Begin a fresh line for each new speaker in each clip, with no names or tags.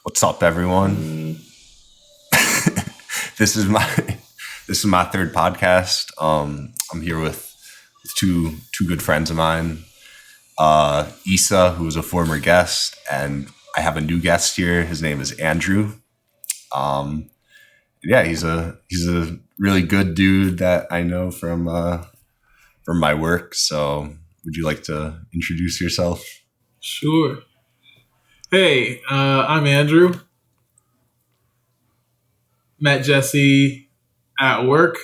What's up, everyone? This is my third podcast. I'm here with two good friends of mine, Issa, who is a former guest, and I have a new guest here. His name is Andrew. Yeah, he's a really good dude that I know from my work. So, would you like to introduce yourself?
Sure. Hey, I'm Andrew. Met Jesse at work.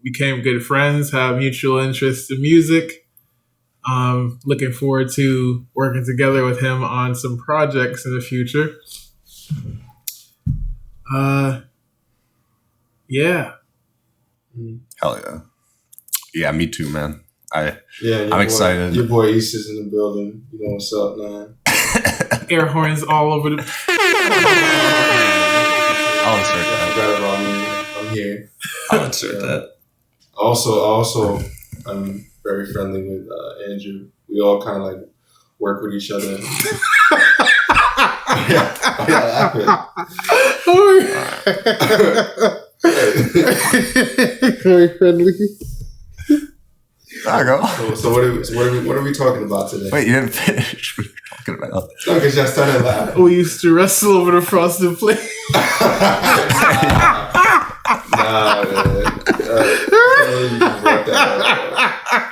Became good friends, have mutual interests in music. Looking forward to working together with him on some projects in the future. Yeah.
Hell yeah. Yeah, me too, man. I'm
boy,
excited.
Your boy East is in the building. You know what's up, man?
Air horns all over the...
I'll insert that.
Forgot about me. I'm here.
I'll insert that.
Also, I'm very friendly with Andrew. We all kind of like work with each other.
Very friendly.
There you go.
So what are we talking about today?
Wait, you didn't finish what you're talking about.
No, because y'all started laughing.
We used to wrestle over the frosted flake.
Nah, man.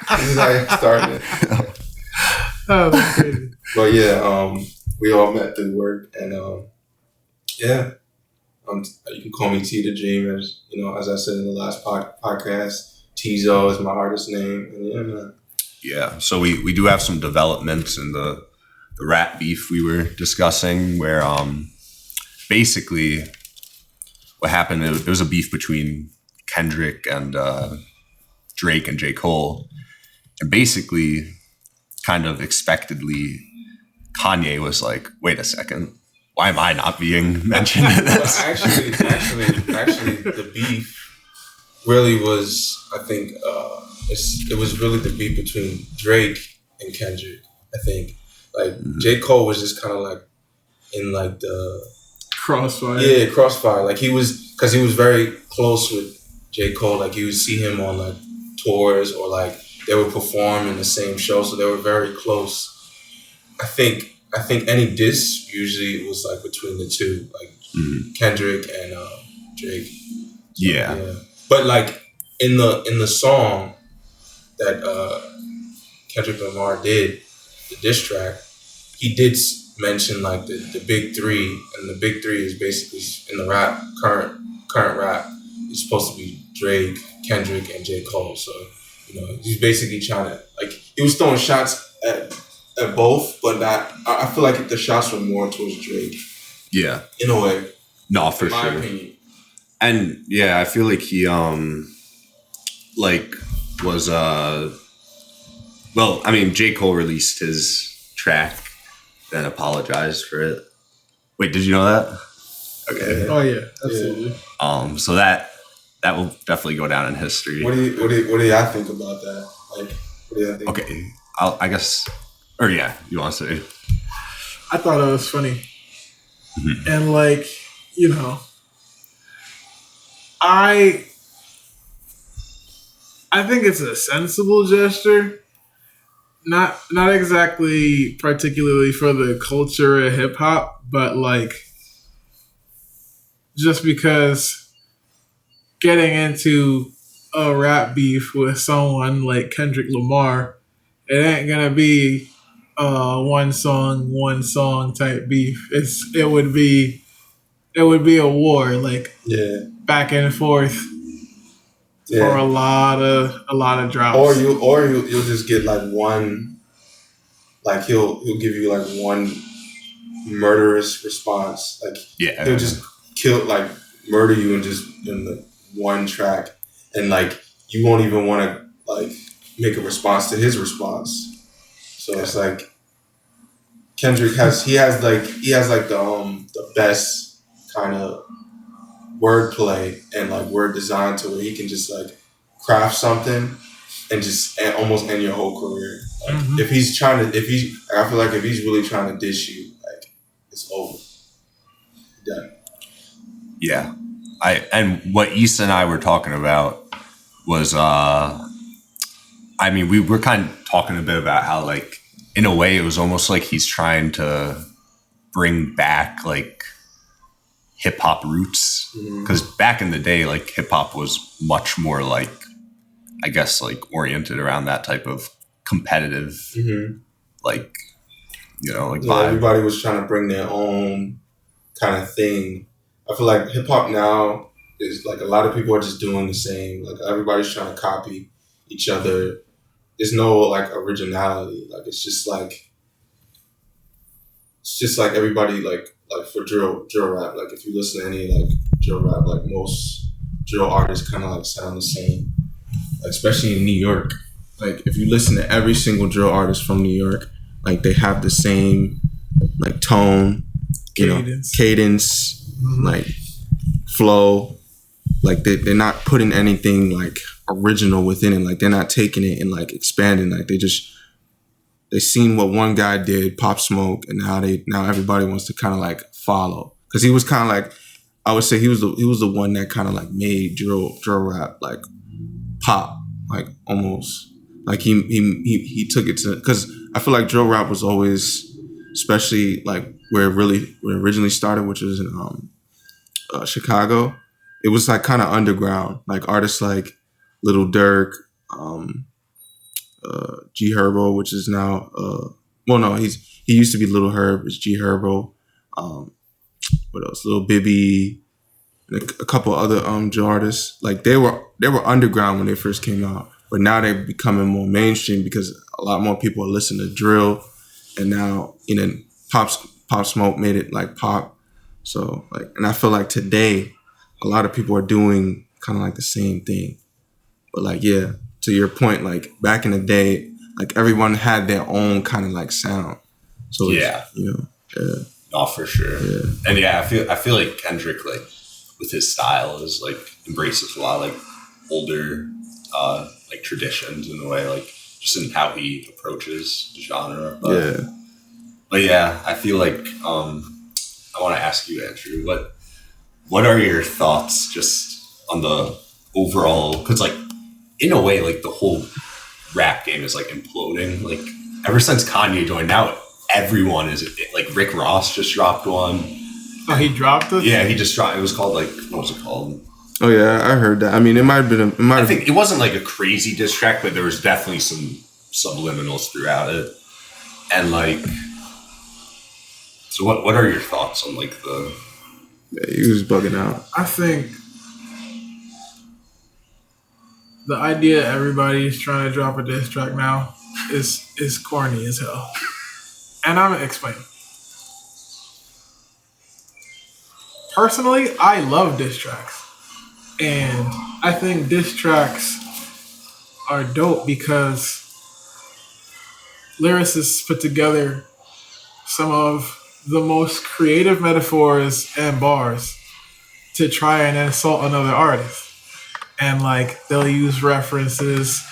This is how you started.
Oh, that's crazy.
But yeah, we all met through work, and yeah, you can call me T the Dream, as you know, as I said in the last podcast. Tizo is my artist name, and yeah, man.
Yeah, so we do have some developments in the rap beef we were discussing, where basically what happened, there was a beef between Kendrick and Drake and J. Cole, and basically, kind of expectedly, Kanye was like, "Wait a second, why am I not being mentioned in this?"
Well, actually, the beef really was, I think, it was really the beef between Drake and Kendrick. I think, like J. Cole was just kind of like in like the
Crossfire.
Yeah, crossfire. Like he was very close with J. Cole. Like you would see him on like tours, or like they would perform in the same show, so they were very close. I think any diss usually was like between the two, like Kendrick and Drake. So,
yeah.
But like in the song that Kendrick Lamar did, the diss track, he did mention like the big three, and the big three is basically in the rap, current rap, it's supposed to be Drake, Kendrick, and J. Cole. So, you know, he's basically trying to, like, he was throwing shots at both, but not, I feel like the shots were more towards Drake.
Yeah.
In a way.
No, for sure.
In my opinion. And
yeah, I feel like he was well, I mean, J. Cole released his track, then apologized for it. Wait, did you know that? Okay.
Oh yeah, absolutely.
Yeah. So that will definitely go down in history.
What do y'all think about that? Like, what do y'all think?
Okay, I guess, or yeah, you want to say?
I thought it was funny, and like, you know, I think it's a sensible gesture. Not exactly particularly for the culture of hip hop, but like just because getting into a rap beef with someone like Kendrick Lamar, it ain't gonna be one song type beef. It would be a war, like back and forth. Yeah. For a lot of drops.
Or you'll just get like one, like he'll give you like one murderous response. Like he'll just murder you in the one track, and like you won't even want to like make a response to his response. So it's like Kendrick has the best kind of wordplay and like word design to where he can just like craft something and just almost end your whole career. Like, I feel like if he's really trying to diss you, like it's over.
Yeah. And what Issa and I were talking about was, we were kind of talking a bit about how, like, in a way, it was almost like he's trying to bring back, like, hip hop roots. Because back in the day, like, hip hop was much more, like, I guess, like, oriented around that type of competitive, like, you know, like, vibe.
Everybody was trying to bring their own kind of thing. I feel like hip hop now is like a lot of people are just doing the same. Like everybody's trying to copy each other. There's no like originality. Like it's just like everybody like for drill rap. Like if you listen to any like drill rap, like most drill artists kind of like sound the same. Like, especially in New York. Like if you listen to every single drill artist from New York, like they have the same like tone, cadence, like flow. Like they're not putting anything like original within it. Like they're not taking it and like expanding. Like they seen what one guy did, Pop Smoke, and now everybody wants to kind of like follow. Because he was kind of like, I would say he was the one that kind of like made drill rap like pop, like almost like he took it to, because I feel like drill rap was always, especially like where it originally started, which was in Chicago. It was like kind of underground, like artists like Lil Durk, G Herbo, which is now he used to be Little Herb, it's G Herbo. What else? Lil Bibby, and a couple other drill artists. Like they were underground when they first came out, but now they're becoming more mainstream because a lot more people are listening to drill, and now Pop Smoke made it like pop. So like, and I feel like today a lot of people are doing kind of like the same thing. But like, yeah, to your point, like back in the day, like everyone had their own kind of like sound. So yeah,
Oh, for sure. Yeah. And yeah, I feel like Kendrick, like with his style, is like embraces a lot of like older like traditions in a way, like just in how he approaches the genre. But yeah, I feel like I want to ask you, Andrew, what are your thoughts just on the overall? Because like in a way, like the whole rap game is like imploding. Like ever since Kanye joined, now everyone is like Rick Ross just dropped one.
Oh, he dropped it?
Yeah, he just dropped. It was called like, what was it called?
Oh yeah, I heard that. I mean, it might have been. I
think it wasn't like a crazy diss track, but there was definitely some subliminals throughout it. And like, so what are your thoughts on like the?
Yeah, he was bugging out.
I think the idea everybody's trying to drop a diss track now is corny as hell. And I'm gonna explain. Personally, I love diss tracks. And I think diss tracks are dope because lyricists put together some of the most creative metaphors and bars to try and insult another artist. And like they'll use references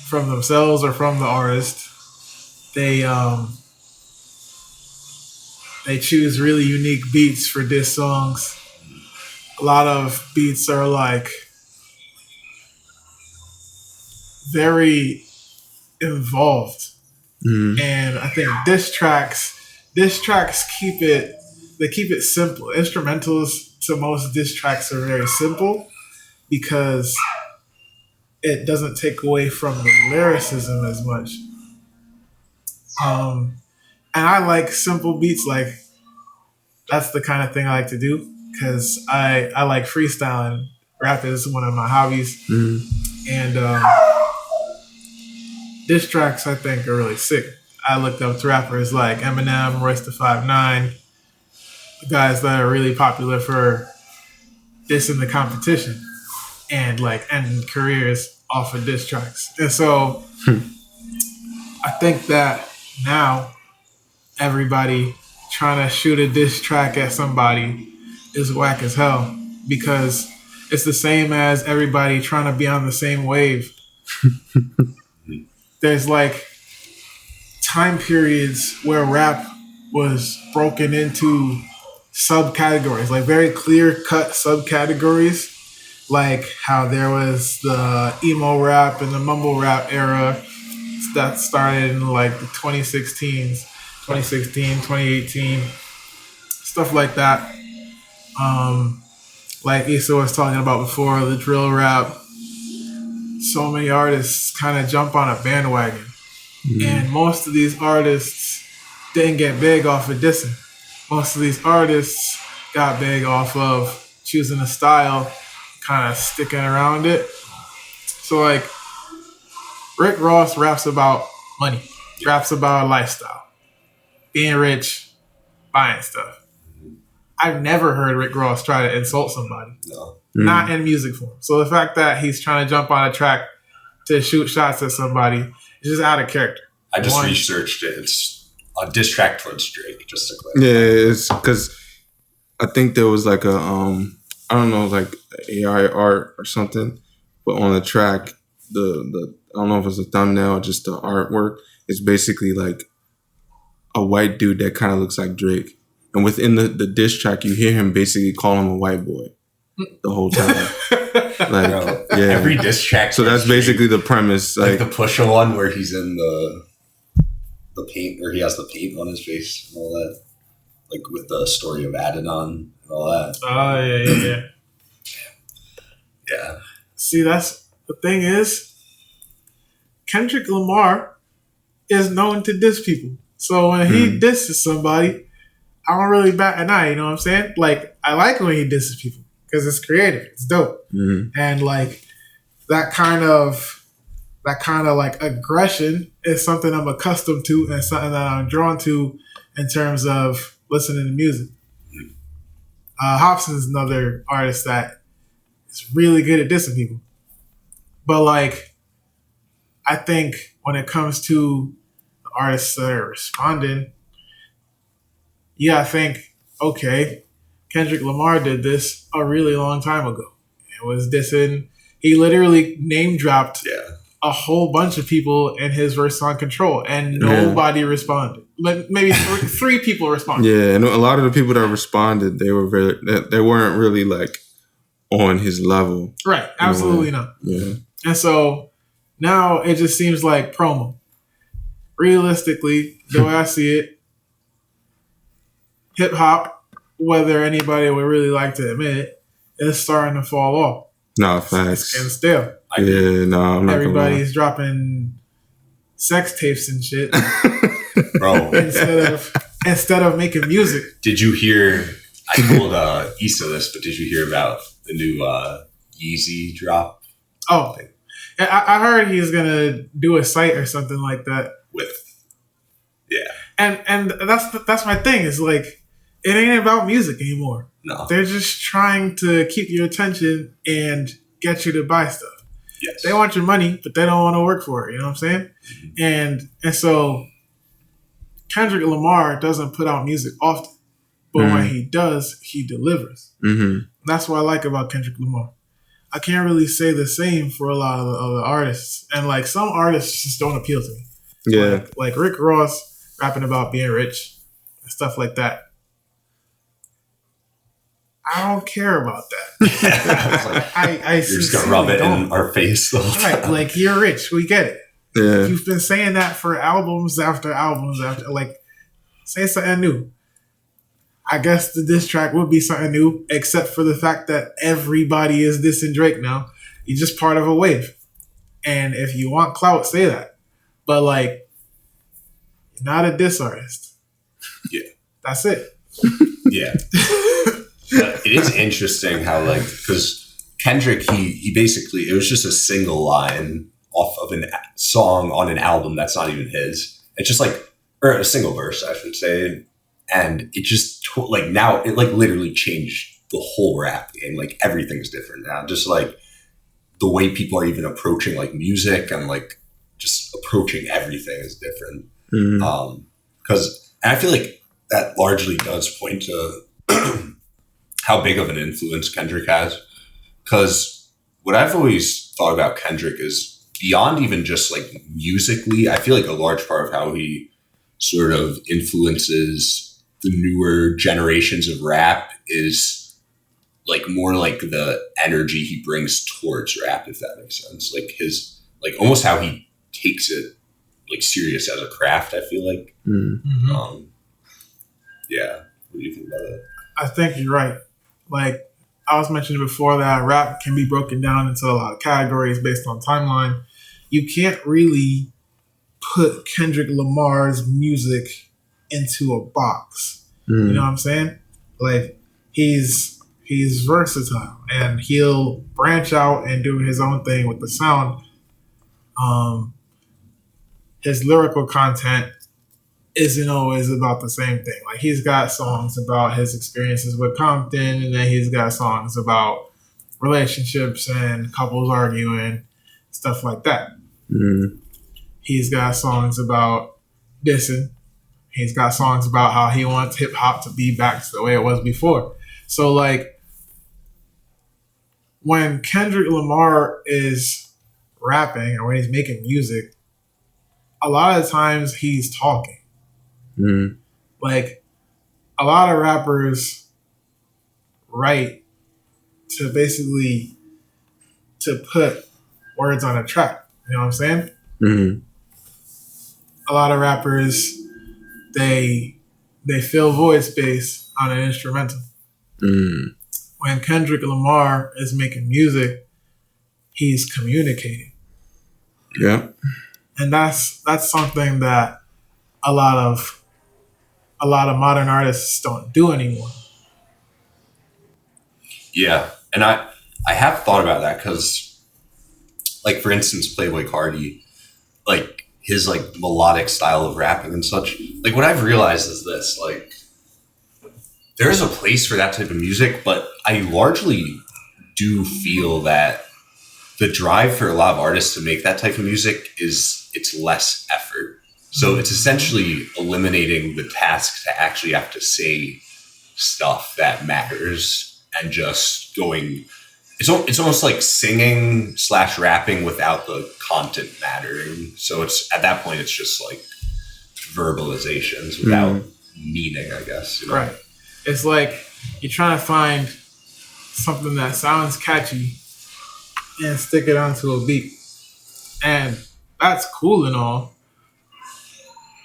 from themselves or from the artist. They choose really unique beats for diss songs. A lot of beats are like very involved. And I think diss tracks keep it simple. Instrumentals to most diss tracks are very simple because it doesn't take away from the lyricism as much. And I like simple beats. Like that's the kind of thing I like to do because I like freestyling. Rap is one of my hobbies. And diss tracks I think are really sick. I looked up to rappers like Eminem, Royce the 5'9", guys that are really popular for dissing the competition and like ending careers off of diss tracks. And so I think that now everybody trying to shoot a diss track at somebody is whack as hell because it's the same as everybody trying to be on the same wave. There's like time periods where rap was broken into subcategories, like very clear cut subcategories, like how there was the emo rap and the mumble rap era that started in like the 2016, 2018, stuff like that. Like Issa was talking about before, the drill rap. So many artists kind of jump on a bandwagon. And most of these artists didn't get big off of dissing. Most of these artists got big off of choosing a style, kind of sticking around it. So like Rick Ross raps about money, raps about a lifestyle, being rich, buying stuff. I've never heard Rick Ross try to insult somebody. No. Not in music form. So the fact that he's trying to jump on a track to shoot shots at somebody is just out of character.
I just researched it. It's a diss track towards Drake, just to clarify.
Yeah, it's because I think there was like a, I don't know, like AI art or something, but on the track, the I don't know if it's a thumbnail or just the artwork, it's basically like a white dude that kind of looks like Drake. And within the diss track, you hear him basically call him a white boy the whole time. Like, yeah.
Every diss track.
So that's basically the premise.
Like the Pusha one where he's in the paint, or he has the paint on his face and all that. Like with the story of Adidon and all that.
Oh, yeah.
Yeah.
See, that's the thing is, Kendrick Lamar is known to diss people. So when he disses somebody, I don't really bat an eye, you know what I'm saying? Like, I like when he disses people because it's creative, it's dope. And like that kind of like aggression is something I'm accustomed to and something that I'm drawn to in terms of listening to music. Hobson's another artist that is really good at dissing people. But like, I think when it comes to the artists that are responding, yeah, I think, okay, Kendrick Lamar did this a really long time ago. It was dissing. He literally name dropped a whole bunch of people in his verse on Control, and nobody responded. Like maybe three people responded.
Yeah, and a lot of the people that responded, they weren't really like on his level.
Right, absolutely not.
Yeah.
And so now it just seems like promo. Realistically, the way I see it, hip hop, whether anybody would really like to admit it, is starting to fall off.
No, facts.
And still,
I'm not
everybody's dropping sex tapes and shit,
bro.
instead of making music.
Did you hear? I told Issa this, but did you hear about the new Yeezy drop?
Oh, I heard he's gonna do a site or something like that. And that's my thing. Is like, it ain't about music anymore.
No,
they're just trying to keep your attention and get you to buy stuff.
Yes,
they want your money, but they don't want to work for it. You know what I'm saying? And so Kendrick Lamar doesn't put out music often, but when he does, he delivers. That's what I like about Kendrick Lamar. I can't really say the same for a lot of the other artists, and like some artists just don't appeal to me.
Yeah,
like Rick Ross rapping about being rich and stuff like that. I don't care about that. I
you're just gonna rub it in our face the whole time.
Right, like, you're rich, we get it.
Yeah.
You've been saying that for albums after albums after, like, say something new. I guess the diss track would be something new, except for the fact that everybody is dissing Drake now. You're just part of a wave. And if you want clout, say that. But like, you're not a diss artist.
Yeah.
That's it.
Yeah. But it is interesting how, like, because Kendrick, he basically, it was just a single line off of a song on an album that's not even his. It's just like, or a single verse, I should say. And it just, like, now, it, like, literally changed the whole rap game. Like, everything's different now. Just, like, the way people are even approaching, like, music and, like, just approaching everything is different. Because I feel like that largely does point to how big of an influence Kendrick has. Because what I've always thought about Kendrick is beyond even just like musically, I feel like a large part of how he sort of influences the newer generations of rap is like more like the energy he brings towards rap, if that makes sense. Like his, like almost how he takes it like serious as a craft, I feel like.
Mm-hmm.
Yeah. What do you think about that?
I think you're right. Like I was mentioning before, that rap can be broken down into a lot of categories based on timeline. You can't really put Kendrick Lamar's music into a box. You know what I'm saying? Like he's versatile and he'll branch out and do his own thing with the sound. His lyrical content isn't always about the same thing. Like he's got songs about his experiences with Compton, and then he's got songs about relationships and couples arguing, stuff like that. He's got songs about dissing. He's got songs about how he wants hip hop to be back to the way it was before. So like when Kendrick Lamar is rapping or when he's making music, a lot of times he's talking. Like a lot of rappers write to basically to put words on a track. You know what I'm saying? A lot of rappers they fill void space on an instrumental. When Kendrick Lamar is making music, he's communicating.
Yeah.
And that's something that a lot of modern artists don't do anymore.
Yeah. And I have thought about that because, like, for instance, Playboi Carti, like, his, like, melodic style of rapping and such, like, what I've realized is this, like, there is a place for that type of music, but I largely do feel that the drive for a lot of artists to make that type of music it's less effort. So it's essentially eliminating the task to actually have to say stuff that matters and just going. It's almost like singing / rapping without the content mattering. So it's at that point it's just like verbalizations without meaning, I guess. You know?
Right. It's like you're trying to find something that sounds catchy and stick it onto a beat, and that's cool and all.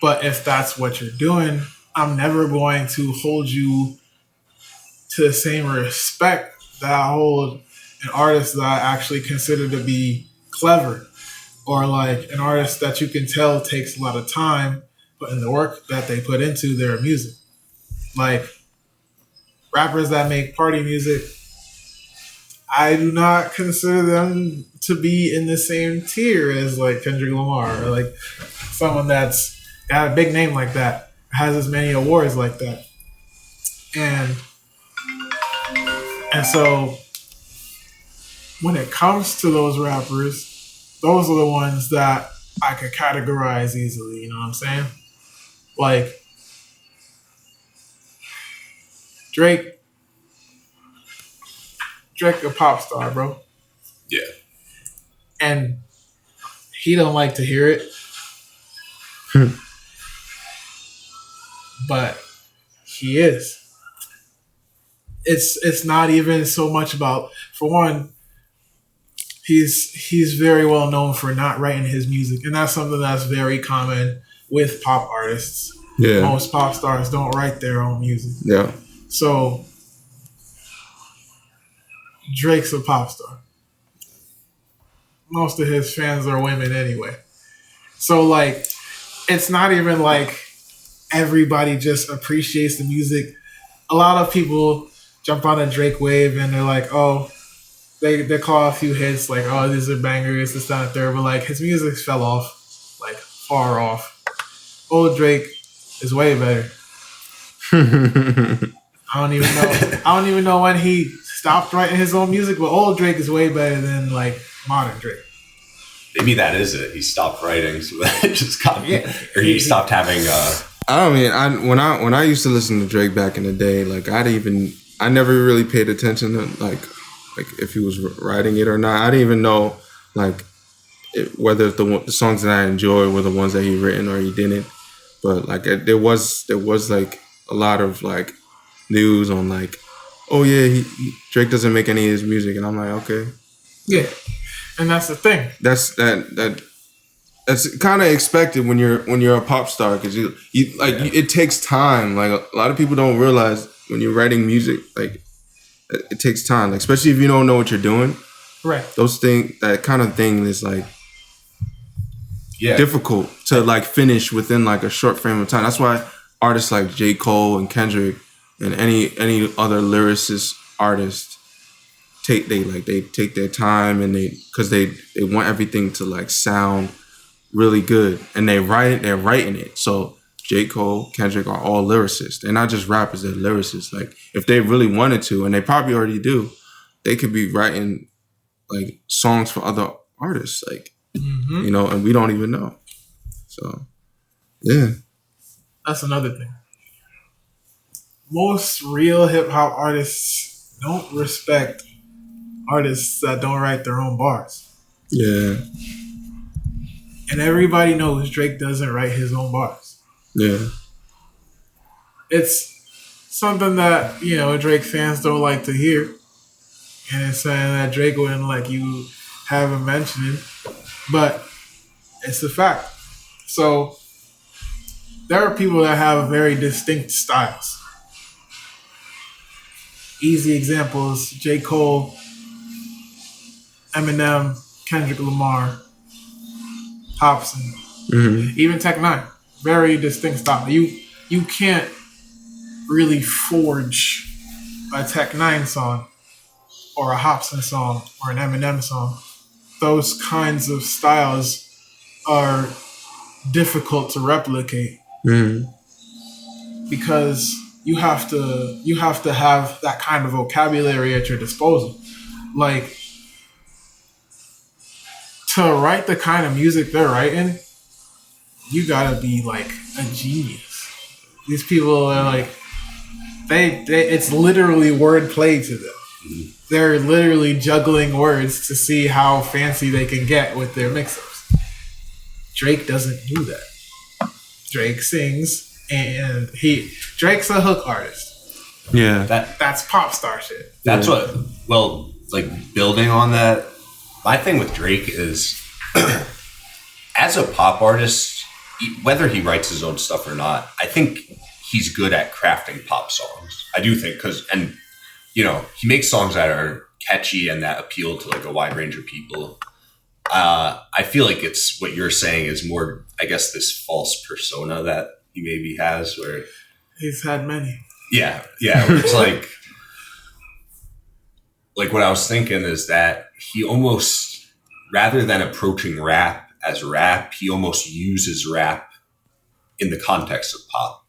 But if that's what you're doing, I'm never going to hold you to the same respect that I hold an artist that I actually consider to be clever, or like an artist that you can tell takes a lot of time put in the work that they put into their music. Like rappers that make party music, I do not consider them to be in the same tier as like Kendrick Lamar or like someone that's got a big name like that, has as many awards like that. And so when it comes to those rappers, those are the ones that I could categorize easily, you know what I'm saying? Like Drake a pop star, bro.
Yeah.
And he don't like to hear it. But he is. It's not even so much about, for one, he's very well known for not writing his music, and that's something that's very common with pop artists.
Yeah.
Most pop stars don't write their own music.
Yeah.
So Drake's a pop star. Most of his fans are women anyway. So like it's not even like everybody just appreciates the music. A lot of people jump on a Drake wave and they're like, oh, they call a few hits like, oh, these are bangers, this, that, and third, but like his music fell off, like far off. Old Drake is way better. I don't even know when he stopped writing his own music, but old Drake is way better than like modern Drake.
Maybe that is it. He stopped writing, so that it just got or he stopped having.
I mean, when I used to listen to Drake back in the day, like I never really paid attention to like if he was writing it or not. I didn't even know like whether the songs that I enjoyed were the ones that he written or he didn't. But like there was like a lot of like news on like, oh yeah, Drake doesn't make any of his music, and I'm like, okay,
yeah, and that's the thing.
That's kind of expected when you're a pop star, because it takes time. Like a lot of people don't realize when you're writing music, like it takes time, like especially if you don't know what you're doing.
Right.
That kind of thing is like difficult to like finish within like a short frame of time. That's why artists like J. Cole and Kendrick and any other lyricist artist take their time, and because they want everything to like sound really good, and they're writing it. So J. Cole, Kendrick are all lyricists. They're not just rappers, they're lyricists. Like if they really wanted to, and they probably already do, they could be writing like songs for other artists, like and we don't even know. So yeah.
That's another thing. Most real hip hop artists don't respect artists that don't write their own bars.
Yeah.
And everybody knows Drake doesn't write his own bars.
Yeah.
It's something that, Drake fans don't like to hear. And it's saying that Drake wouldn't like you have him mentioned. But it's a fact. So there are people that have very distinct styles. Easy examples: J. Cole, Eminem, Kendrick Lamar, Hopsin, even Tech Nine. Very distinct style. You can't really forge a Tech Nine song or a Hopsin song or an Eminem song. Those kinds of styles are difficult to replicate because you have to have that kind of vocabulary at your disposal. Like, to write the kind of music they're writing, you gotta be like a genius. These people are like, they it's literally wordplay to them. They're literally juggling words to see how fancy they can get with their mix-ups. Drake doesn't do that. Drake sings, and Drake's a hook artist.
Yeah.
That's Popstar shit.
That's building on that, my thing with Drake is, as a pop artist, whether he writes his own stuff or not, I think he's good at crafting pop songs. I do think, he makes songs that are catchy and that appeal to like a wide range of people. I feel like it's what you're saying is more, I guess, this false persona that he maybe has, where
he's had many.
Yeah. It's like what I was thinking is that he almost, rather than approaching rap as rap, he almost uses rap in the context of pop.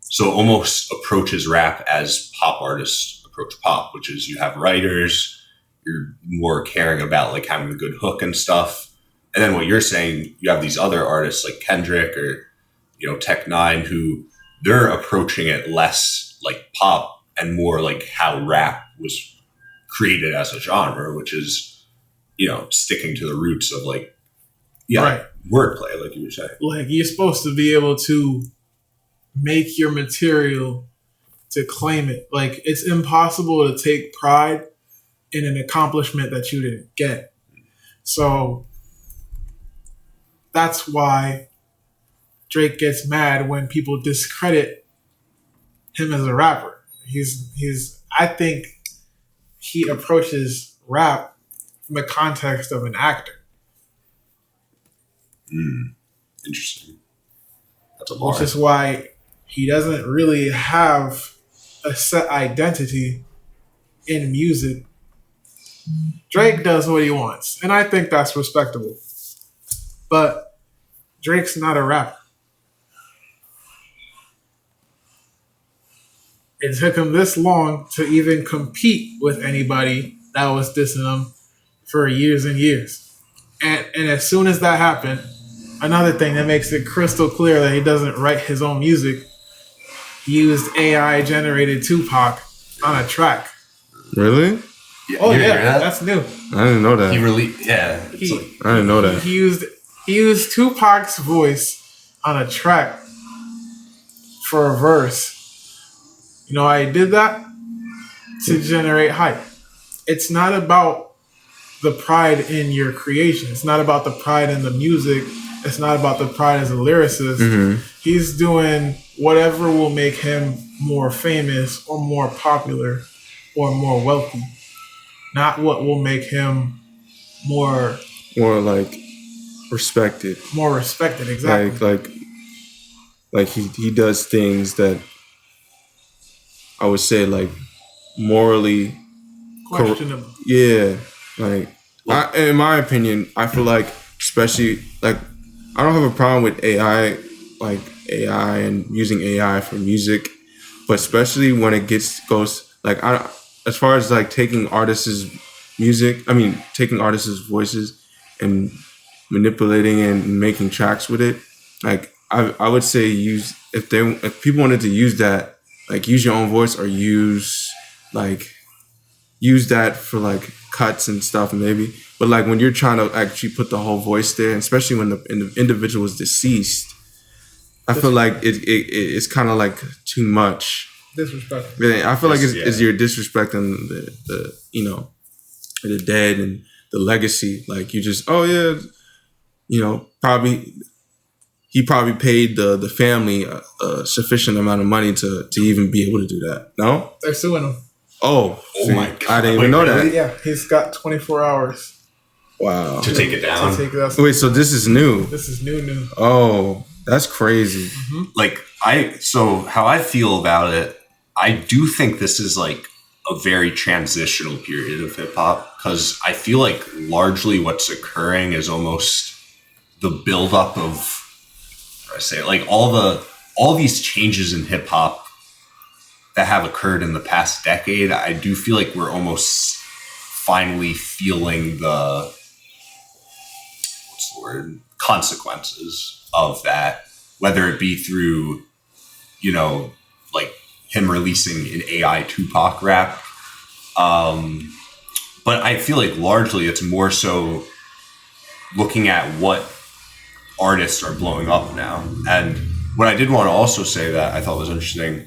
So almost approaches rap as pop artists approach pop, which is you have writers, you're more caring about like having a good hook and stuff. And then what you're saying, you have these other artists like Kendrick or, Tech Nine, who they're approaching it less like pop and more like how rap was created as a genre, which is, sticking to the roots of like, right, wordplay, like you were saying. Like,
you're supposed to be able to make your material to claim it. Like, it's impossible to take pride in an accomplishment that you didn't get. So that's why Drake gets mad when people discredit him as a rapper. I think he approaches rap from the context of an actor.
Interesting. That's a bar.
Which is why he doesn't really have a set identity in music. Drake does what he wants, and I think that's respectable. But Drake's not a rapper. It took him this long to even compete with anybody that was dissing him for years and years. And as soon as that happened, another thing that makes it crystal clear that he doesn't write his own music, he used AI-generated Tupac on a track.
Really?
Yeah, that's new.
I didn't know that.
He really,
I didn't know that.
He used Tupac's voice on a track for a verse, I did that to generate hype. It's not about the pride in your creation. It's not about the pride in the music. It's not about the pride as a lyricist. Mm-hmm. He's doing whatever will make him more famous or more popular or more wealthy. Not what will make him more
like respected.
More respected, exactly.
Like he does things that I would say like morally
questionable.
Yeah, like in my opinion, I feel like especially like I don't have a problem with AI, like AI and using AI for music, but especially when it goes like as far as like taking artists' music, taking artists' voices and manipulating and making tracks with it. Like I would say if people wanted to use that, like use your own voice or use that for like cuts and stuff maybe. But like when you're trying to actually put the whole voice there, and especially when the individual is deceased, I feel like it's kind of like too much.
Disrespectful.
I feel like it's you're disrespecting the dead and the legacy. Like you just probably he probably paid the family a sufficient amount of money to even be able to do that. No,
they're suing him.
Oh my God! I didn't even know that.
Yeah, he's got 24 hours.
Wow.
To take it down.
Wait, so this is new?
This is new.
Oh, that's crazy.
Mm-hmm. Like how I feel about it, I do think this is like a very transitional period of hip hop because I feel like largely what's occurring is almost the buildup of, like all these changes in hip hop that have occurred in the past decade. I do feel like we're almost finally feeling the consequences of that, whether it be through, like him releasing an AI Tupac rap. But I feel like largely it's more so looking at what artists are blowing up now. And what I did want to also say that I thought was interesting,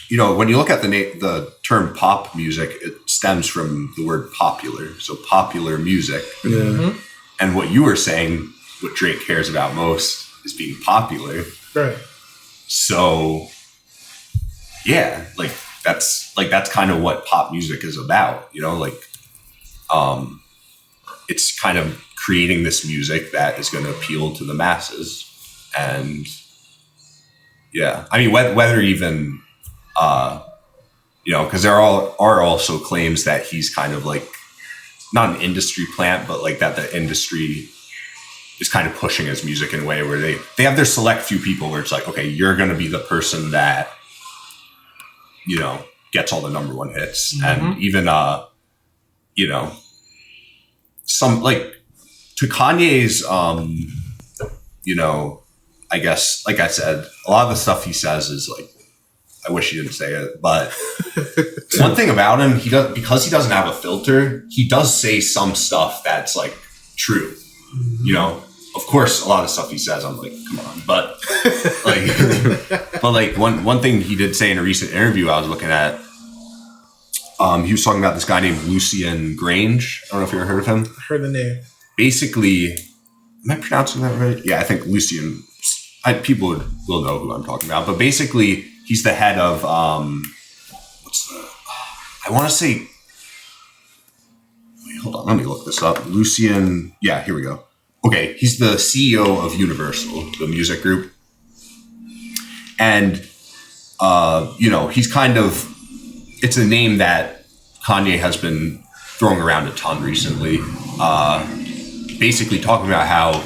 when you look at the term pop music, it stems from the word popular. So popular music.
Mm-hmm.
And what you were saying, what Drake cares about most is being popular.
Right.
So, yeah, that's kind of what pop music is about, it's kind of creating this music that is going to appeal to the masses. And yeah, whether even, because there are also claims that he's kind of like not an industry plant, but like that the industry is kind of pushing his music in a way where they have their select few people where it's like, okay, you're going to be the person that, gets all the number one hits. Mm-hmm. And even, some like to Kanye's, I guess, like I said, a lot of the stuff he says is like, I wish he didn't say it, but one thing about him, because he doesn't have a filter, he does say some stuff that's like true. Mm-hmm. Of course, a lot of stuff he says, I'm like, come on, but one thing he did say in a recent interview I was looking at, he was talking about this guy named Lucian Grainge. I don't know if you ever heard of him.
I heard the name.
Basically, am I pronouncing that right? Yeah, I think Lucian. People will know who I'm talking about, but basically, he's the head of I want to say. Wait, hold on. Let me look this up. Lucian. Yeah, here we go. Okay, he's the CEO of Universal, the music group, and he's kind of. It's a name that Kanye has been throwing around a ton recently. Basically talking about how,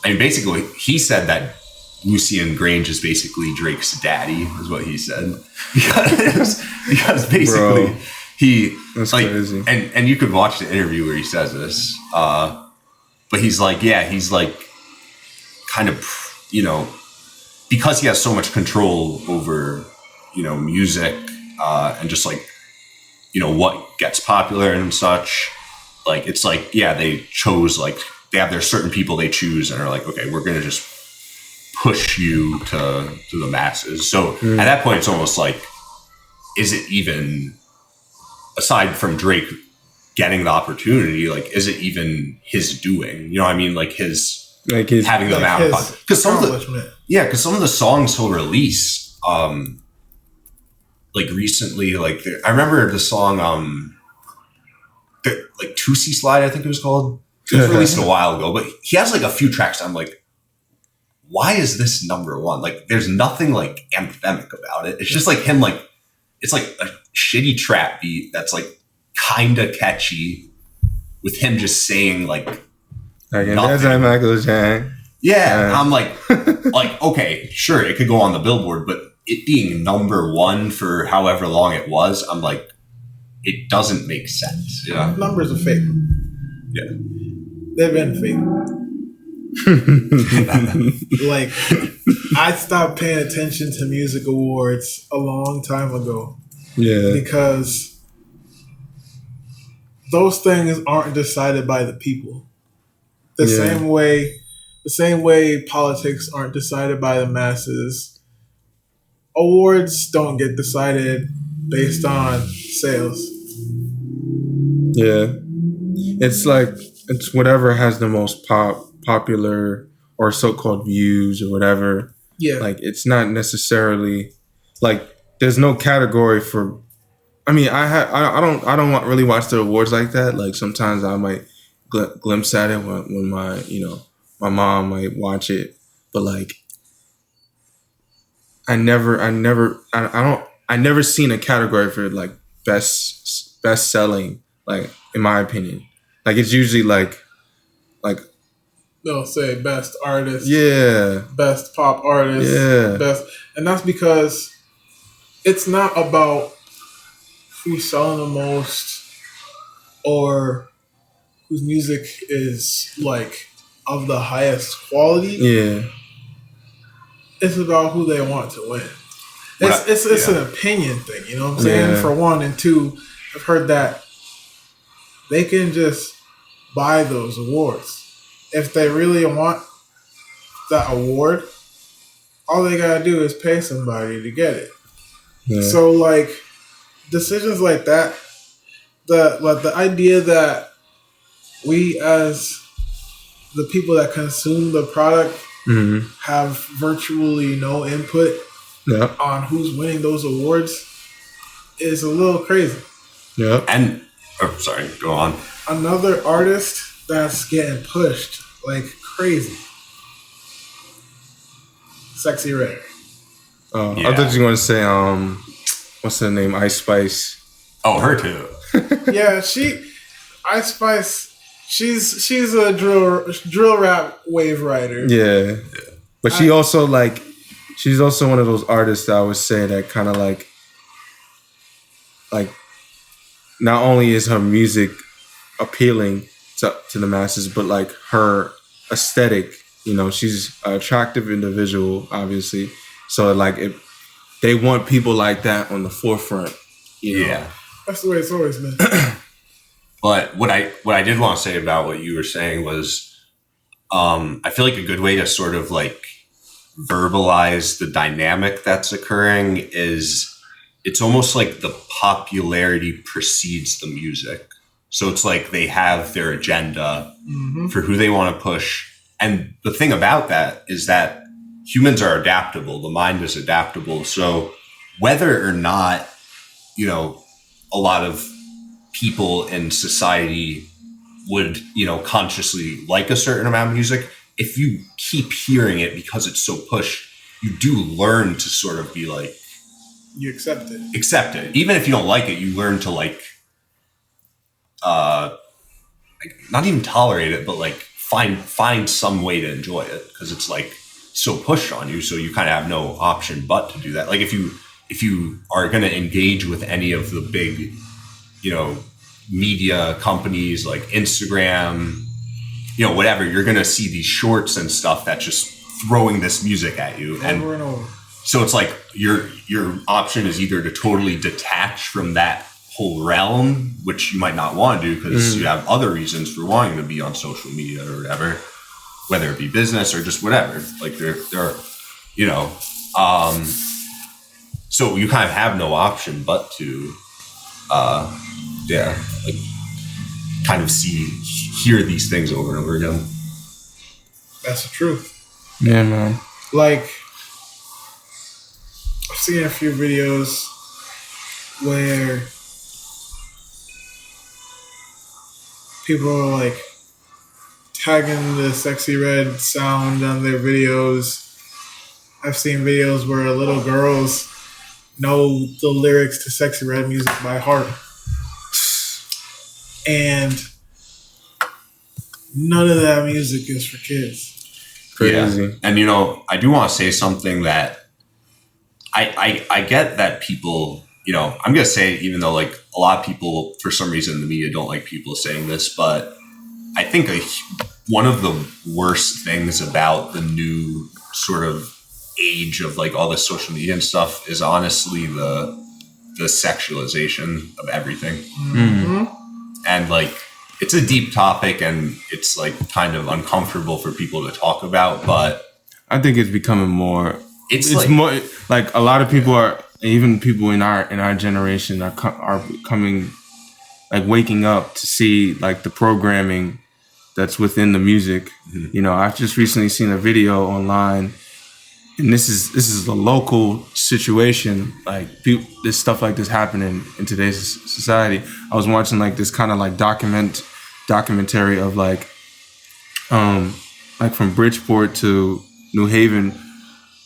basically he said that Lucian Grainge is basically Drake's daddy, is what he said. because basically
Bro, that's
like,
crazy.
And you could watch the interview where he says this. But he's like, kind of, because he has so much control over, music, and just like, what gets popular and such. Like, it's like, yeah, they chose, like, they have their certain people they choose and are like, okay, we're going to just push you to the masses. So at that point, it's almost like is it even, aside from Drake getting the opportunity, like, is it even his doing? You know what I mean? Like his having them out. Because some of the songs he'll release, like recently, like I remember the song, like 2C Slide, I think it was called. It was released a while ago, but he has like a few tracks. I'm like, why is this number one? Like, there's nothing like anthemic about it. It's just like him, like, it's like a shitty trap beat that's like kind of catchy with him just saying like nothing.
Michael Jackson.
Yeah, I'm like, okay, sure, it could go on the Billboard, but it being number one for however long it was, I'm like, it doesn't make sense. Yeah,
numbers are fake.
Yeah,
they've been fake. Like, I stopped paying attention to music awards a long time ago.
Yeah,
because those things aren't decided by the people. The same way politics aren't decided by the masses. Awards don't get decided based on sales.
Yeah. It's like, it's whatever has the most popular or so-called views or whatever.
Yeah.
Like, it's not necessarily, like, there's no category for, I mean, I don't really watch the awards like that. Like, sometimes I might glimpse at it when my, my mom might watch it, but like, I never seen a category for like best selling, like, in my opinion. Like, it's usually like
they'll say best artist,
yeah,
best pop artist,
yeah,
best, and that's because it's not about who's selling the most or whose music is like of the highest quality.
Yeah,
it's about who they want to win. It's an opinion thing, you know what I'm saying?
Yeah.
For one, and two, I've heard that they can just buy those awards. If they really want that award, all they gotta do is pay somebody to get it. Yeah. So, like, decisions like that, the idea that we as the people that consume the product have virtually no input on who's winning those awards is a little crazy.
Yeah.
And sorry, go on.
Another artist that's getting pushed like crazy. Sexy Red.
Oh, yeah. I thought you were going to say, what's her name? Ice Spice.
Oh, her too.
Yeah, Ice Spice, she's a drill rap wave rider.
Yeah. But she's also one of those artists that I would say that kind of like not only is her music appealing to the masses, but like her aesthetic, she's an attractive individual, obviously. So like they want people like that on the forefront.
Yeah.
That's the way it's always been.
But what I did want to say about what you were saying was, I feel like a good way to sort of like verbalize the dynamic that's occurring is it's almost like the popularity precedes the music. So it's like they have their agenda for who they want to push. And the thing about that is that humans are adaptable. The mind is adaptable. So whether or not, a lot of people in society would, consciously like a certain amount of music, if you keep hearing it because it's so pushed, you do learn to sort of be like,
you accept it.
Accept it. Even if you don't like it, you learn to like not even tolerate it, but like find some way to enjoy it because it's like so pushed on you. So you kind of have no option but to do that. Like if you are going to engage with any of the big, media companies like Instagram, whatever, you're going to see these shorts and stuff that's just throwing this music at you.
Over and over.
So it's like your option is either to totally detach from that whole realm, which you might not want to do because you have other reasons for wanting to be on social media or whatever, whether it be business or just whatever. Like there are, So you kind of have no option but to, like kind of hear these things over and over again.
That's the truth.
Yeah, man.
Like, I've seen a few videos where people are like tagging the Sexy Red sound on their videos. I've seen videos where little girls know the lyrics to Sexy Red music by heart. And none of that music is for kids.
Crazy.
Yeah. And, you know, I do want to say something that I get that people, you know, I'm going to say it even though, like, a lot of people, for some reason, in the media don't like people saying this, but I think one of the worst things about the new sort of age of, like, all the social media and stuff is honestly the sexualization of everything.
Mm-hmm.
And, like, it's a deep topic and it's, like, kind of uncomfortable for people to talk about, but
I think it's becoming more. It's
like,
more like a lot of people are, even people in our generation are becoming, like, waking up to see, like, the programming that's within the music. Mm-hmm. You know, I've just recently seen a video online, and this is a local situation. Like, this stuff like this happening in today's society. I was watching, like, this kind of, like, documentary of, like from Bridgeport to New Haven.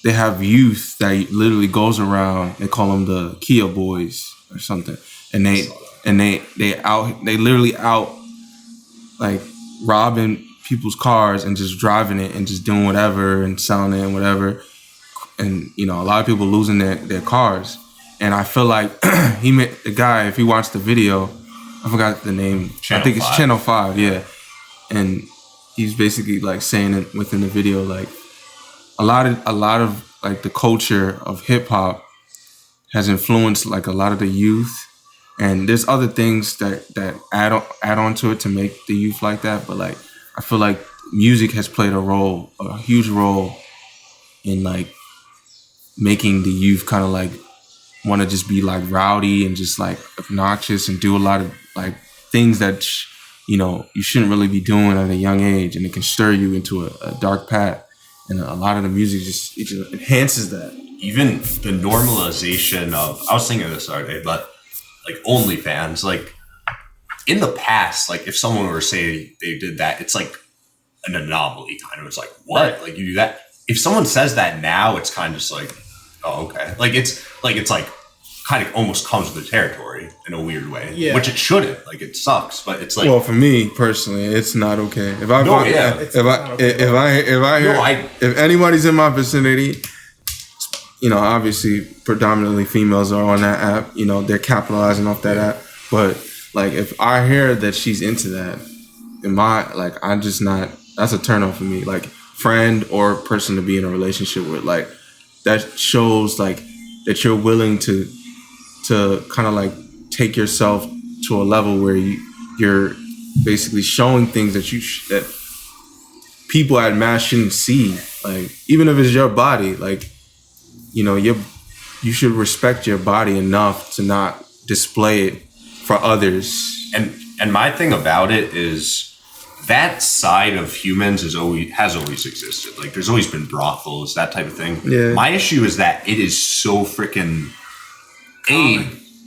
They have youth that literally goes around. They call them the Kia Boys or something, and they literally out, like, robbing people's cars and just driving it and just doing whatever and selling it and whatever. And, you know, a lot of people losing their cars. And I feel like the guy, if he watched the video, I forgot the name. I think it's Channel 5, yeah. And he's basically, like, saying it within the video, like, a lot of like the culture of hip hop has influenced, like, a lot of the youth, and there's other things that add on to it to make the youth like that. But, like, I feel like music has played a huge role in, like, making the youth kind of, like, want to just be, like, rowdy and just, like, obnoxious and do a lot of, like, things that you know you shouldn't really be doing at a young age, and it can stir you into a dark path. And a lot of the music just enhances that. Even
the normalization of, I was thinking of this the other day, but, like, OnlyFans, like, in the past, like, if someone were to say they did that, it's like an anomaly kind of. It's like, what? Right. Like, you do that? If someone says that now, it's kind of just like, oh, okay. Like, it's kind of almost comes with the territory in a weird way, which it shouldn't. Like, it sucks, but it's like.
Well, for me personally, it's not okay. If anybody's in my vicinity, you know, obviously predominantly females are on that app. You know, they're capitalizing off that app. But, like, if I hear that she's into that, I'm just not. That's a turn off for me. Like, friend or person to be in a relationship with, like, that shows, like, that you're willing to kind of, like, take yourself to a level where you're basically showing things that people at mass shouldn't see. Like, even if it's your body, like, you know, you should respect your body enough to not display it for others.
And my thing about it is that side of humans has always existed. Like, there's always been brothels, that type of thing. Yeah. My issue is that it is so freaking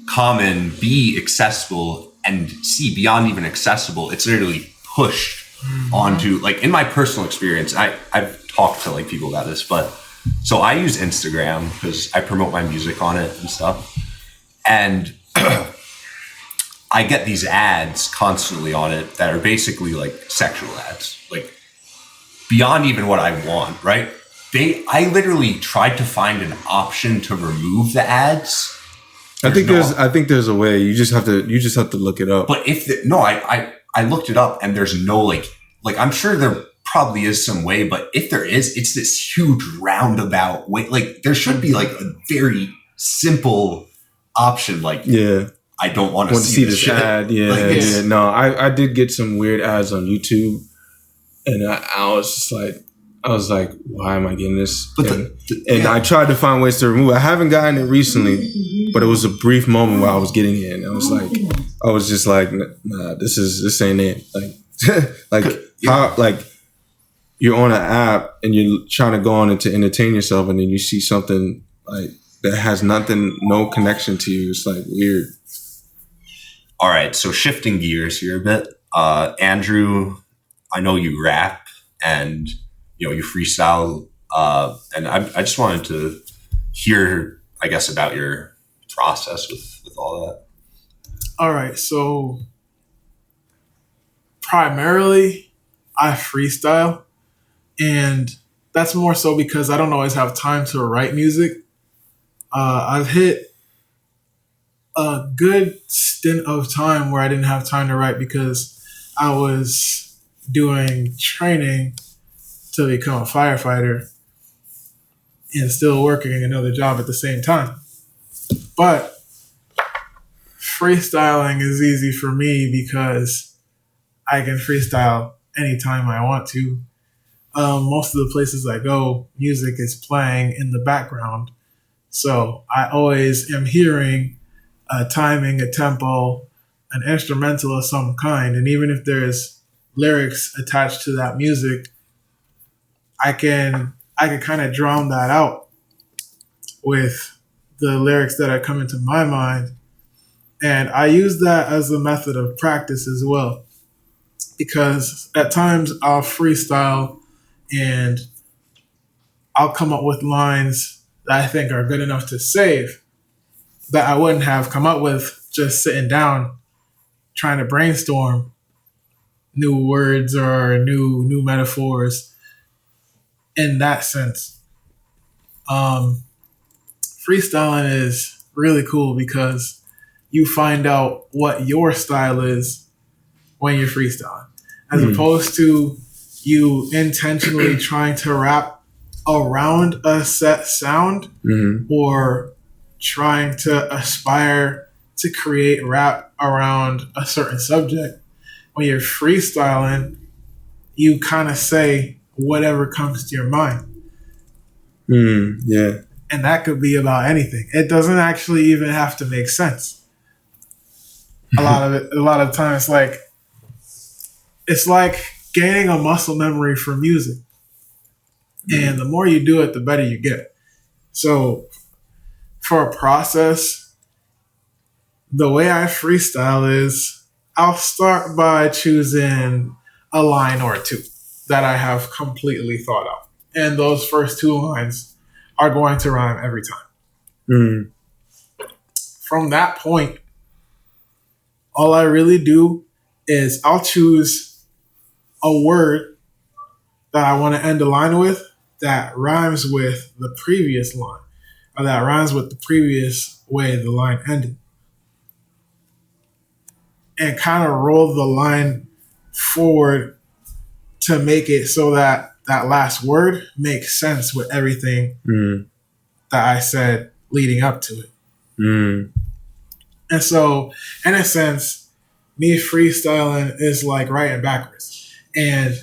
common, B, accessible, and C, beyond even accessible. It's literally pushed onto, like, in my personal experience, I've talked to, like, people about this, but so I use Instagram because I promote my music on it and stuff. And I get these ads constantly on it that are basically, like, sexual ads, like, beyond even what I want, right? I literally tried to find an option to remove the ads.
I think there's a way. You just have to look it up.
But I looked it up and there's no, like I'm sure there probably is some way, but if there is, it's this huge roundabout way. Like, there should be, like, a very simple option, like, I don't want to see this
ad. Yeah. No, I did get some weird ads on YouTube, and I was just like, I was like, why am I getting this? And I tried to find ways to remove it. I haven't gotten it recently, but it was a brief moment where I was getting it. And I was just like, nah, this ain't it. Like you're on an app and you're trying to go on it to entertain yourself, and then you see something like that has no connection to you. It's like weird.
All right, so shifting gears here a bit. Andrew, I know you rap and you freestyle, and I just wanted to hear, I guess, about your process with all that.
All right, so primarily I freestyle, and that's more so because I don't always have time to write music. I've hit a good stint of time where I didn't have time to write because I was doing training to become a firefighter and still working another job at the same time. But freestyling is easy for me because I can freestyle anytime I want to. Most of the places I go, music is playing in the background. So I always am hearing a timing, a tempo, an instrumental of some kind. And even if there's lyrics attached to that music, I can kind of drown that out with the lyrics that are coming to my mind. And I use that as a method of practice as well. Because at times I'll freestyle and I'll come up with lines that I think are good enough to save that I wouldn't have come up with just sitting down trying to brainstorm new words or new metaphors in that sense. Freestyling is really cool because you find out what your style is when you're freestyling, as opposed to you intentionally trying to rap around a set sound or trying to aspire to create rap around a certain subject. When you're freestyling, you kind of say whatever comes to your mind.
Yeah.
And that could be about anything. It doesn't actually even have to make sense. A lot of times, it's like gaining a muscle memory for music. And the more you do it, the better you get. So for a process, the way I freestyle is I'll start by choosing a line or two that I have completely thought out. And those first two lines are going to rhyme every time. From that point, all I really do is I'll choose a word that I want to end a line with that rhymes with the previous line, or that rhymes with the previous way the line ended. And kind of roll the line forward to make it so that that last word makes sense with everything that I said leading up to it. And so, in a sense, me freestyling is like writing backwards. And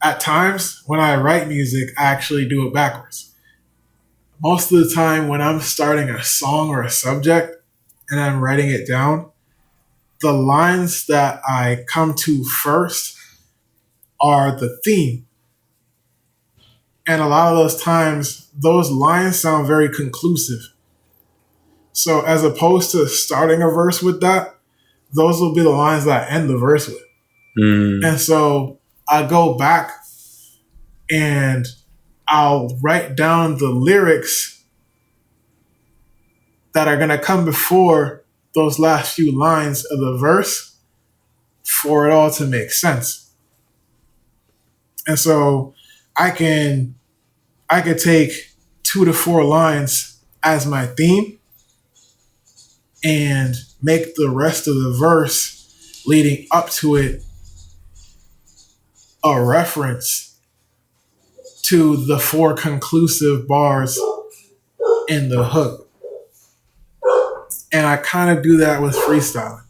at times, when I write music, I actually do it backwards. Most of the time, when I'm starting a song or a subject and I'm writing it down, the lines that I come to first are the theme. And a lot of those times, those lines sound very conclusive. So as opposed to starting a verse with that, those will be the lines that I end the verse with. And so I go back and I'll write down the lyrics that are going to come before those last few lines of the verse for it all to make sense. And so I could take 2 to 4 lines as my theme and make the rest of the verse leading up to it a reference to the 4 conclusive bars in the hook. And I kind of do that with freestyling.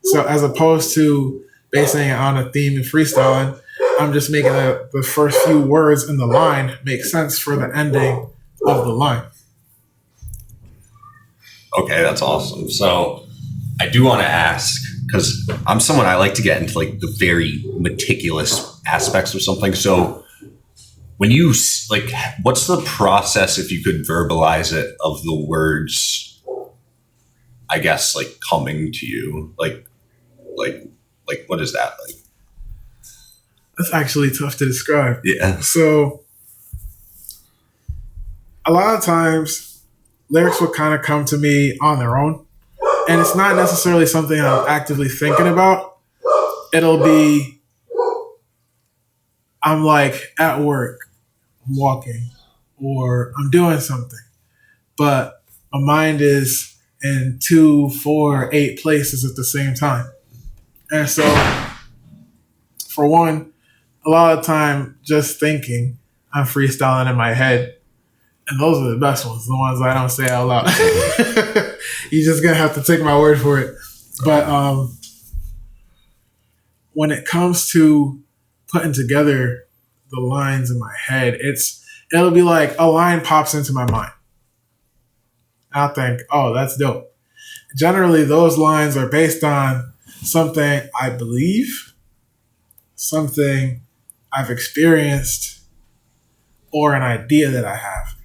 So as opposed to basing it on a theme and freestyling, I'm just making the first few words in the line make sense for the ending of the line.
Okay, that's awesome. So I do want to ask, because I'm someone, I like to get into like the very meticulous aspects of something. So when you like, what's the process, if you could verbalize it, of the words, I guess, like coming to you? Like what is that like?
That's actually tough to describe.
Yeah.
So a lot of times lyrics will kind of come to me on their own. And it's not necessarily something I'm actively thinking about. It'll be, I'm like at work, I'm walking, or I'm doing something, but my mind is in 2, 4, 8 places at the same time. And so, for one, a lot of time just thinking, I'm freestyling in my head. And those are the best ones, the ones I don't say out loud. You're just going to have to take my word for it. But when it comes to putting together the lines in my head, it'll be like a line pops into my mind. I'll think, oh, that's dope. Generally, those lines are based on something I believe, something I've experienced, or an idea that I have.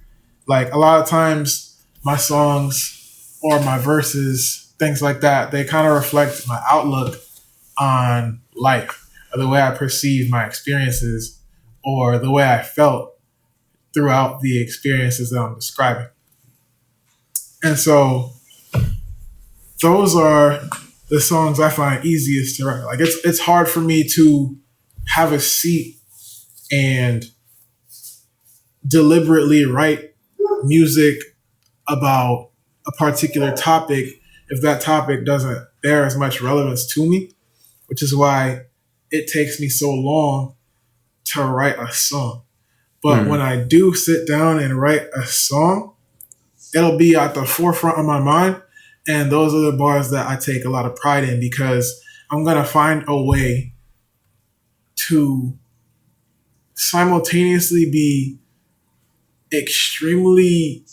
Like a lot of times my songs or my verses, things like that, they kind of reflect my outlook on life, or the way I perceive my experiences, or the way I felt throughout the experiences that I'm describing. And so those are the songs I find easiest to write. Like it's hard for me to have a seat and deliberately write music about a particular topic if that topic doesn't bear as much relevance to me, which is why it takes me so long to write a song. But when I do sit down and write a song, it'll be at the forefront of my mind. And those are the bars that I take a lot of pride in, because I'm going to find a way to simultaneously be extremely,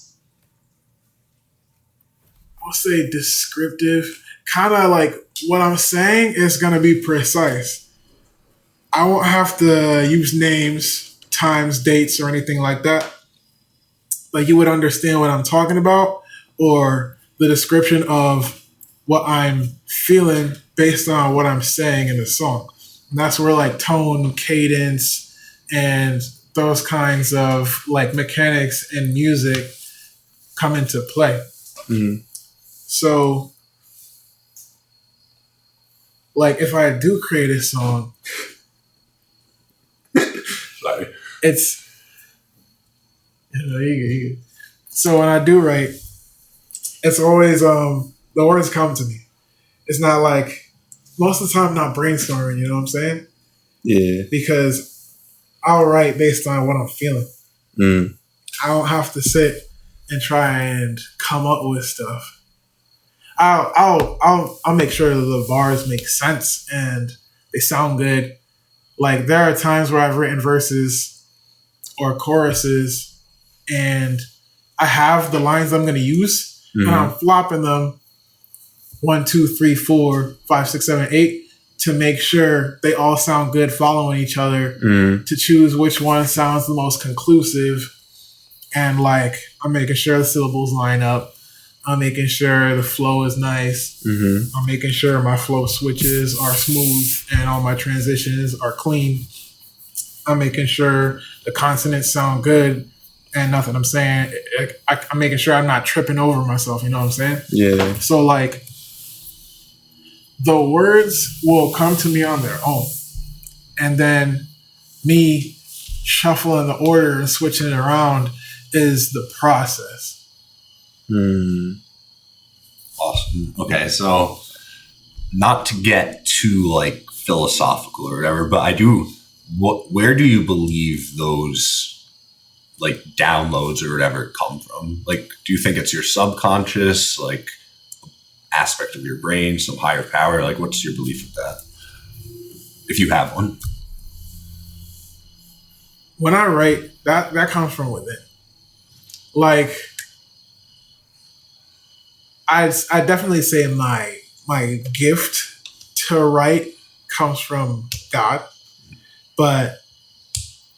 I'll say, descriptive. Kind of like what I'm saying is going to be precise. I won't have to use names, times, dates, or anything like that. Like you would understand what I'm talking about, or the description of what I'm feeling based on what I'm saying in the song. And that's where like tone, cadence, and those kinds of like mechanics in music come into play. Mm-hmm. So like if I do create a song, it's, so when I do write, it's always the words come to me. It's not like, most of the time I'm not brainstorming, you know what I'm saying?
Yeah.
Because I'll write based on what I'm feeling. I don't have to sit and try and come up with stuff. I'll make sure that the bars make sense and they sound good. Like there are times where I've written verses or choruses and I have the lines I'm going to use, and I'm flopping them 1, 2, 3, 4, 5, 6, 7, 8 to make sure they all sound good following each other, to choose which one sounds the most conclusive. And like, I'm making sure the syllables line up. I'm making sure the flow is nice. I'm making sure my flow switches are smooth and all my transitions are clean. I'm making sure the consonants sound good and nothing I'm saying. I'm making sure I'm not tripping over myself. You know what I'm saying?
Yeah.
So like, the words will come to me on their own. And then me shuffling the order and switching it around is the process.
Awesome. Okay, so not to get too like philosophical or whatever, but where do you believe those like downloads or whatever come from? Like, do you think it's your subconscious, like aspect of your brain, some higher power? Like, what's your belief of that, if you have one?
when I write, that comes from within. Like, I definitely say my gift to write comes from God, but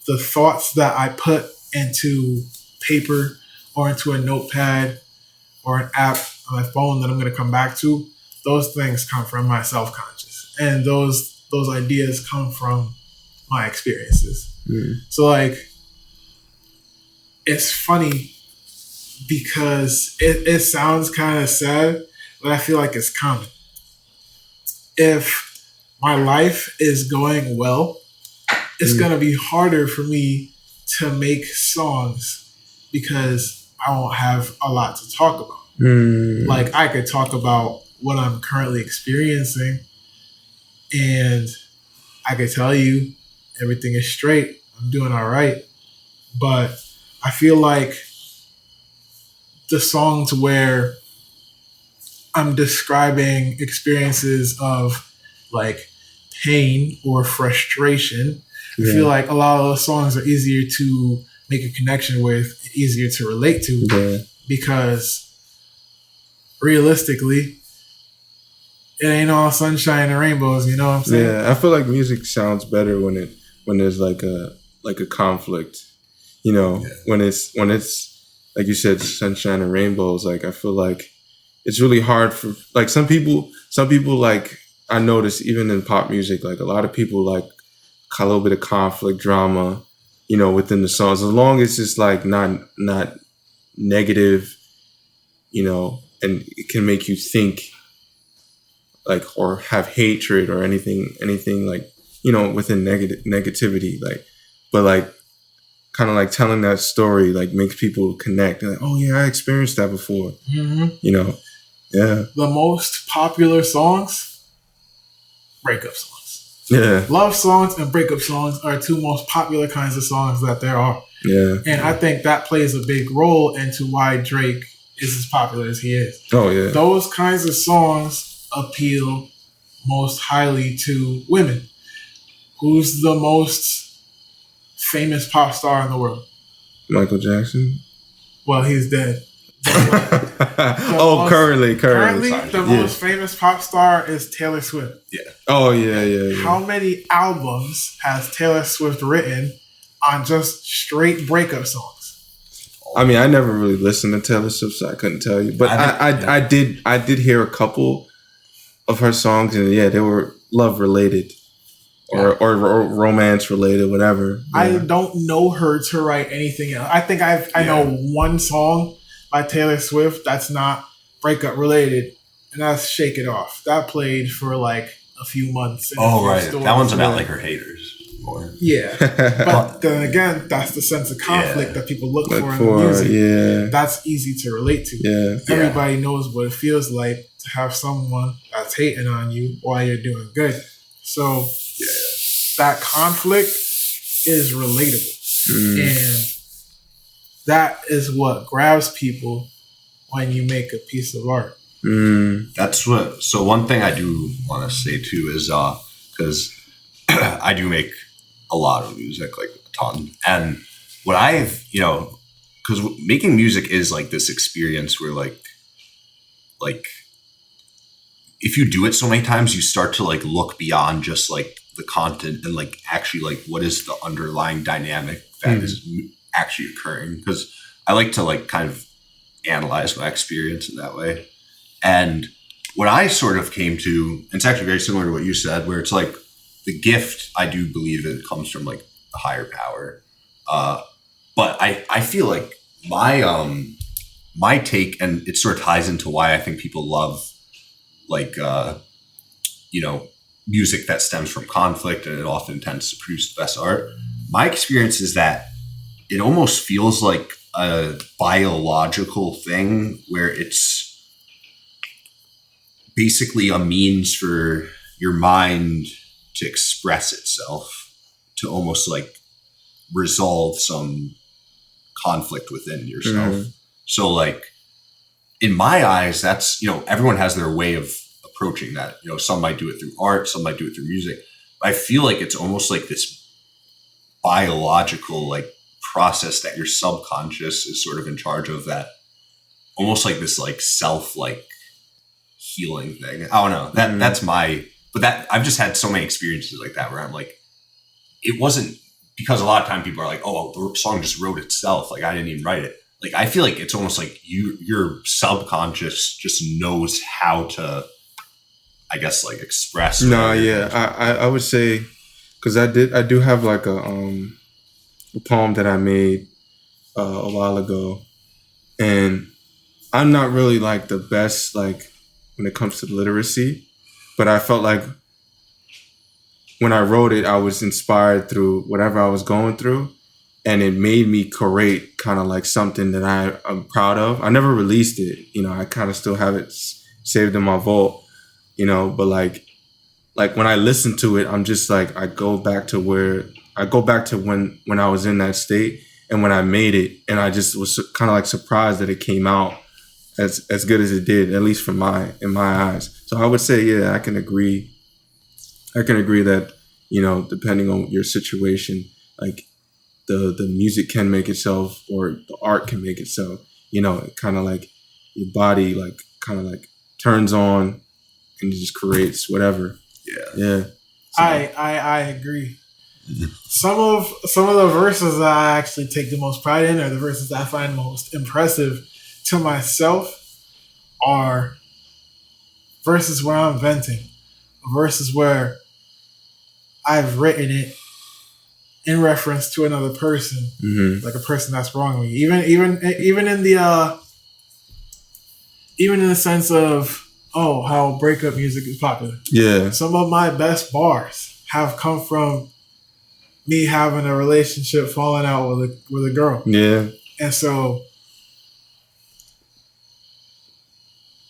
the thoughts that I put into paper or into a notepad or an app on my phone that I'm going to come back to, those things come from my self-conscious, and those ideas come from my experiences. So like, it's funny because it sounds kind of sad, but I feel like it's common. If my life is going well, it's going to be harder for me to make songs because I won't have a lot to talk about. Like, I could talk about what I'm currently experiencing, and I could tell you everything is straight, I'm doing all right. But I feel like the songs where I'm describing experiences of like pain or frustration, I feel like a lot of those songs are easier to make a connection with, easier to relate to, because realistically, it ain't all sunshine and rainbows. You know what I'm saying?
Yeah, I feel like music sounds better when there's like a conflict. You know, when it's like you said, sunshine and rainbows. Like, I feel like it's really hard for like some people like, I notice even in pop music, like a lot of people like a little bit of conflict, drama, you know, within the songs, as long as it's like not negative, you know, and it can make you think like, or have hatred or anything like, you know, within negativity, like, but like kind of like telling that story like makes people connect. They're like, oh yeah, I experienced that before. You know, yeah.
The most popular songs, breakup songs.
Yeah.
Love songs and breakup songs are two most popular kinds of songs that there are.
Yeah.
And I think that plays a big role into why Drake is as popular as he is.
Oh yeah.
Those kinds of songs appeal most highly to women. Who's the most famous pop star in the world?
Michael Jackson.
Well, he's dead.
Currently,
the most famous pop star is Taylor Swift.
Yeah.
Oh yeah.
How many albums has Taylor Swift written on just straight breakup songs?
I mean, I never really listened to Taylor Swift, so I couldn't tell you. But I did hear a couple of her songs, and yeah, they were love related or romance related, whatever. Yeah.
I don't know her to write anything else. I think I know one song by Taylor Swift that's not breakup related, and that's "Shake It Off." That played for like a few months.
Oh right, that one's about like her haters.
Yeah, but then again, that's the sense of conflict that people look for in the music.
Yeah,
that's easy to relate to.
Yeah,
everybody knows what it feels like to have someone that's hating on you while you're doing good. So that conflict is relatable, and that is what grabs people when you make a piece of art.
That's what. So one thing I do want to say too is because I do make a lot of music, like a ton. And what I've, you know, because making music is like this experience where like if you do it so many times, you start to like look beyond just like the content and like actually like what is the underlying dynamic that is actually occurring. Because I like to like kind of analyze my experience in that way. And what I sort of came to, and it's actually very similar to what you said, where it's like, the gift, I do believe it comes from like a higher power. But I feel like my take, and it sort of ties into why I think people love like, you know, music that stems from conflict, and it often tends to produce the best art. My experience is that it almost feels like a biological thing where it's basically a means for your mind to express itself, to almost like resolve some conflict within yourself. So like in my eyes, that's, you know, everyone has their way of approaching that. You know, some might do it through art, some might do it through music. But I feel like it's almost like this biological like process that your subconscious is sort of in charge of, that almost like this like self like healing thing. I don't know. That's my, but that I've just had so many experiences like that where I'm like, it wasn't, because a lot of time people are like, oh, the song just wrote itself. Like I didn't even write it. Like I feel like it's almost like your subconscious just knows how to, I guess, like express.
No, yeah, I would say, because I do have like a poem that I made a while ago, and I'm not really like the best like when it comes to literacy, but I felt like when I wrote it, I was inspired through whatever I was going through, and it made me create kind of like something that I'm proud of. I never released it, I kind of still have it saved in my vault, but like when I listen to it, I'm just like, I go back to when I was in that state and when I made it, and I just was kind of like surprised that it came out as good as it did, at least in my eyes. So I would say, yeah, I can agree that, depending on your situation, like the music can make itself, or the art can make itself, it kind of like your body like kind of like turns on and it just creates whatever. Yeah.
So. I agree. Some of the verses that I actually take the most pride in, or the verses that I find most impressive to myself, are verses where I'm venting, verses where I've written it in reference to another person, like a person that's wrong with me. Even in the sense of how breakup music is popular.
Yeah.
Some of my best bars have come from me having a relationship, falling out with a girl.
Yeah.
And so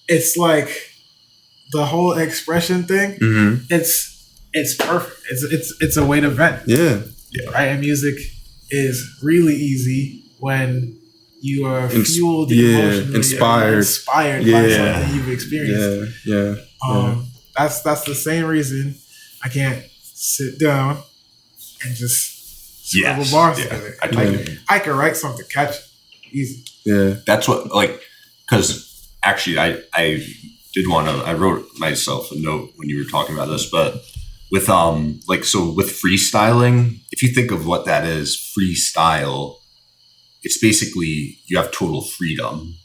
it's like the whole expression thing. It's perfect. It's a way to vent.
Yeah.
Right. And music is really easy when you are fueled, emotionally, inspired by something you've experienced.
Yeah.
That's the same reason I can't sit down and just scribble bars together. I can write something catchy, easy.
Yeah,
that's what, like, because actually I did want to. I wrote myself a note when you were talking about this, but with with freestyling, if you think of what that is, freestyle, it's basically you have total freedom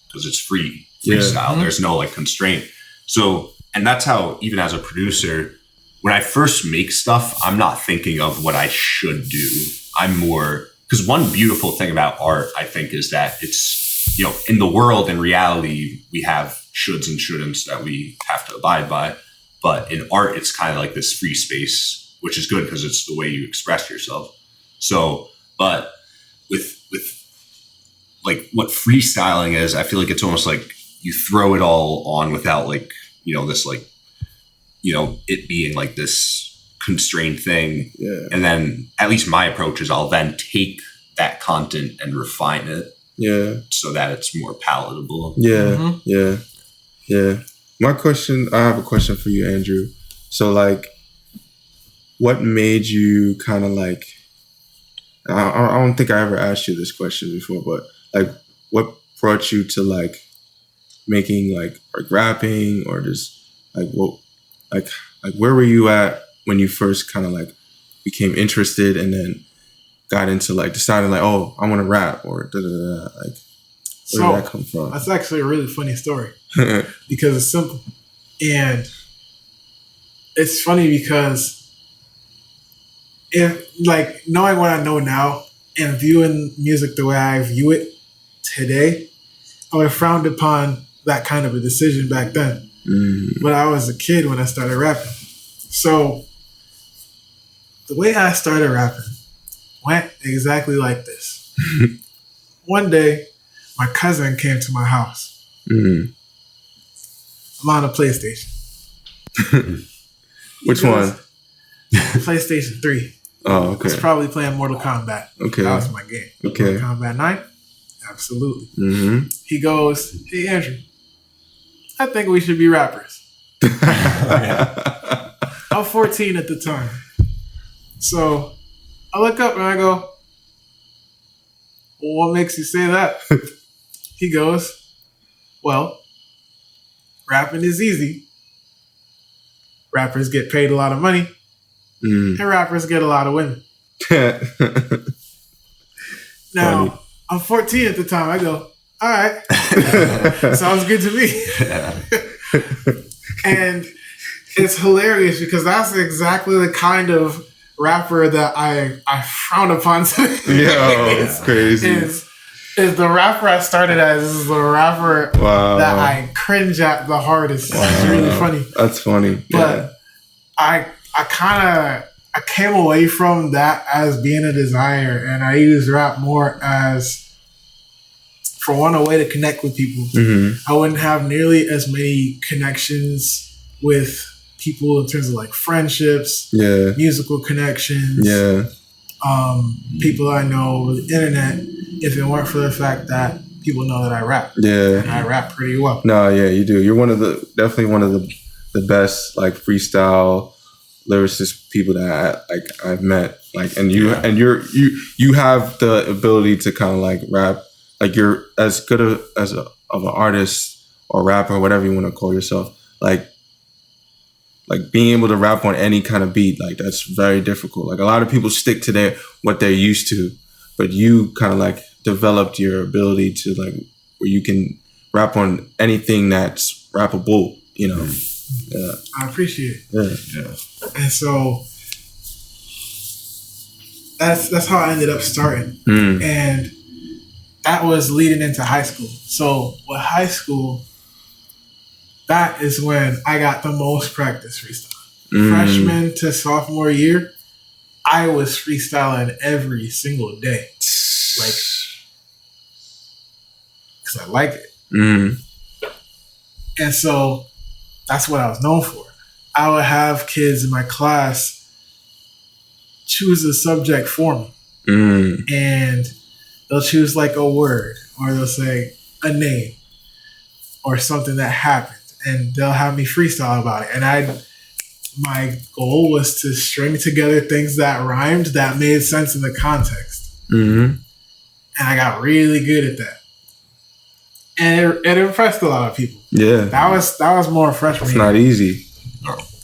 because it's freestyle. There's no like constraint. So, and that's how, even as a producer, when I first make stuff, I'm not thinking of what I should do. I'm more, because one beautiful thing about art, I think, is that it's, in the world, in reality, we have shoulds and shouldn'ts that we have to abide by. But in art, it's kind of like this free space, which is good because it's the way you express yourself. So, but with like what freestyling is, I feel like it's almost like you throw it all on without like, this like, it being like this constrained thing.
Yeah.
And then at least my approach is I'll then take that content and refine it.
Yeah.
So that it's more palatable.
Yeah. Yeah. I have a question for you, Andrew. So like, what made you kind of like, I don't think I ever asked you this question before, but like, what brought you to like making like rapping, or just like what, like where were you at when you first kind of like became interested and then got into like deciding like, oh, I want to rap, or da da da, like where did that come from?
That's actually a really funny story because it's simple, and it's funny because if like knowing what I know now and viewing music the way I view it today, I would have frowned upon that kind of a decision back then. But I was a kid when I started rapping. So the way I started rapping went exactly like this. One day, my cousin came to my house. I'm on a PlayStation.
Which one?
PlayStation 3.
Oh, okay.
I was probably playing Mortal Kombat.
Okay.
That was my game.
Okay.
Mortal Kombat 9? Absolutely. He goes, hey, Andrew, I think we should be rappers. I'm 14 at the time. So I look up and I go, well, what makes you say that? He goes, well, rapping is easy. Rappers get paid a lot of money. And rappers get a lot of women. Now, funny. I'm 14 at the time. I go, all right. Sounds good to me. And it's hilarious because that's exactly the kind of rapper that I frown upon today.
Yo, it's crazy.
Is the rapper I started as is the rapper that I cringe at the hardest. Wow. It's really funny.
That's funny.
But I came away from that as being a desire, and I use rap more as, for one, a way to connect with people. I wouldn't have nearly as many connections with people in terms of like friendships, musical connections, people I know over the internet, if it weren't for the fact that people know that I rap. And I rap pretty well.
No, yeah, you do. You're definitely one of the best like freestyle lyricist people that I've met. Like, and you have the ability to kind of like rap. Like, you're as good of an artist or rapper or whatever you want to call yourself. Like being able to rap on any kind of beat, like that's very difficult. Like, a lot of people stick to what they're used to, but you kind of like developed your ability to like where you can rap on anything that's rappable, you know. Yeah.
I appreciate it.
Yeah.
And so that's how I ended up starting. And that was leading into high school. So with high school, that is when I got the most practice freestyle. Freshman to sophomore year, I was freestyling every single day. Like, because I like it. And so that's what I was known for. I would have kids in my class choose a subject for me. And they'll choose like a word, or they'll say a name or something that happened, and they'll have me freestyle about it. And my goal was to string together things that rhymed that made sense in the context. And I got really good at that. And it impressed a lot of people. Yeah. That was more freshman.
It's not easy.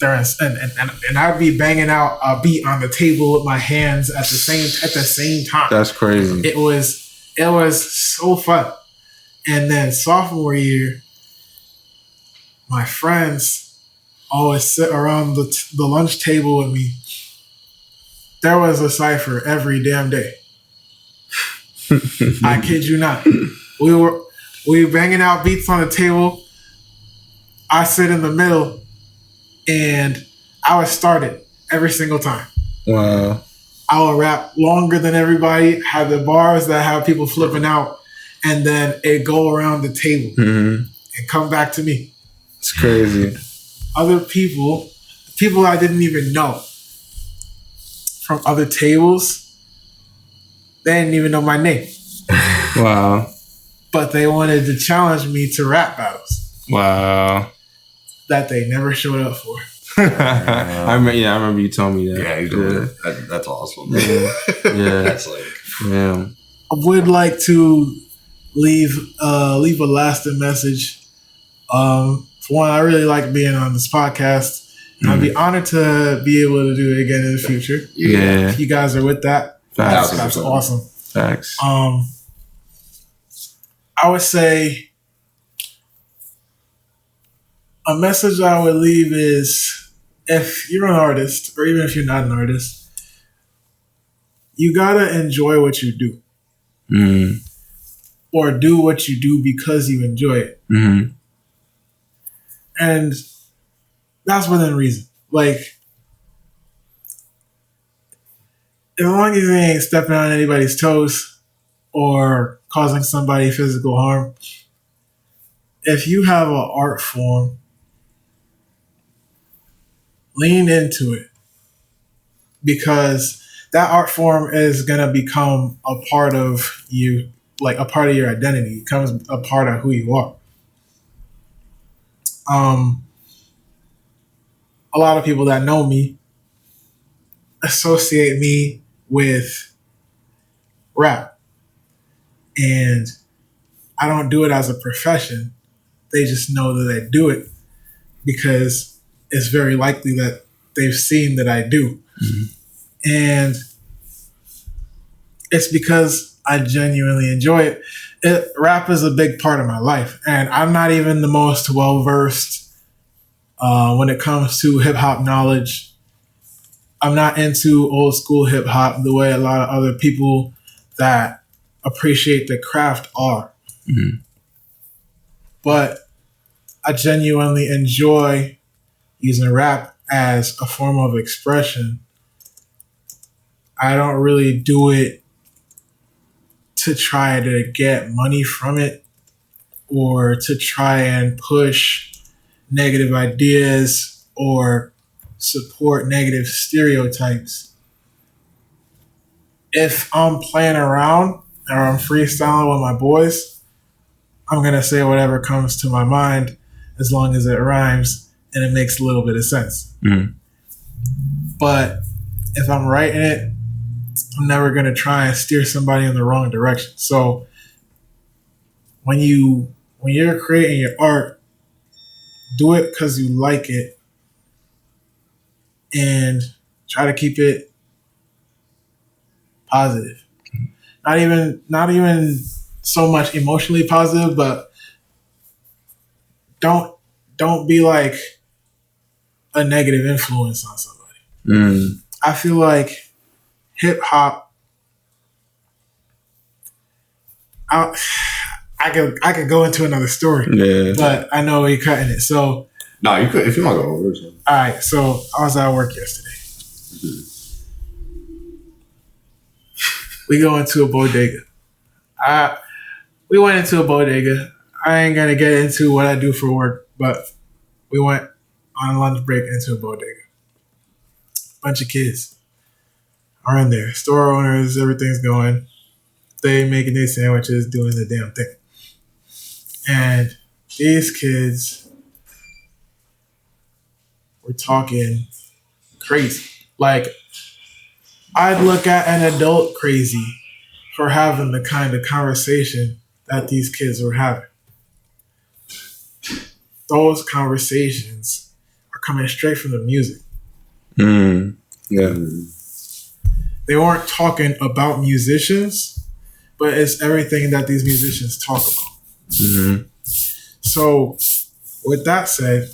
And I'd be banging out a beat on the table with my hands at the same time.
That's crazy.
It was so fun. And then sophomore year, my friends always sit around the lunch table with me. There was a cipher every damn day. I kid you not. We were banging out beats on the table. I sit in the middle, and I would start it every single time.
Wow.
I would rap longer than everybody, have the bars that have people flipping out, and then it go around the table and come back to me.
It's crazy.
Other people I didn't even know from other tables, they didn't even know my name.
Wow.
But they wanted to challenge me to rap battles.
Wow.
That they never showed up for.
I remember you told me that.
Yeah, you did. That's awesome.
Yeah.
That's like,
yeah.
I would like to leave a lasting message. For one, I really like being on this podcast. And I'd be honored to be able to do it again in the future.
Yeah.
If you guys are with that, that's awesome.
Facts.
I would say a message I would leave is, if you're an artist, or even if you're not an artist, you gotta enjoy what you do. Or do what you do because you enjoy it. And that's within reason. Like, as long as you ain't stepping on anybody's toes or causing somebody physical harm, if you have an art form, lean into it, because that art form is going to become a part of you, like a part of your identity. It becomes a part of who you are. A lot of people that know me associate me with rap. And I don't do it as a profession. They just know that I do it because it's very likely that they've seen that I do. And it's because I genuinely enjoy it. Rap is a big part of my life. And I'm not even the most well-versed when it comes to hip-hop knowledge. I'm not into old school hip-hop the way a lot of other people that appreciate the craft are. But I genuinely enjoy using rap as a form of expression. I don't really do it to try to get money from it or to try and push negative ideas or support negative stereotypes. If I'm playing around or I'm freestyling with my boys, I'm going to say whatever comes to my mind as long as it rhymes and it makes a little bit of sense. But if I'm writing it, I'm never going to try and steer somebody in the wrong direction. So when you're creating your art, do it because you like it and try to keep it positive. Not even so much emotionally positive, but don't be like a negative influence on somebody. I feel like hip hop, I could go into another story, but I know we're cutting it. So
no, you could if you want to go over.
All right, so I was at work yesterday. We go into a bodega. We went into a bodega. I ain't gonna get into what I do for work, but we went on lunch break into a bodega. Bunch of kids are in there. Store owners, everything's going. They making their sandwiches, doing the damn thing. And these kids were talking crazy. Like, I'd look at an adult crazy for having the kind of conversation that these kids were having. Those conversations are coming straight from the music. They weren't talking about musicians, but it's everything that these musicians talk about. So with that said,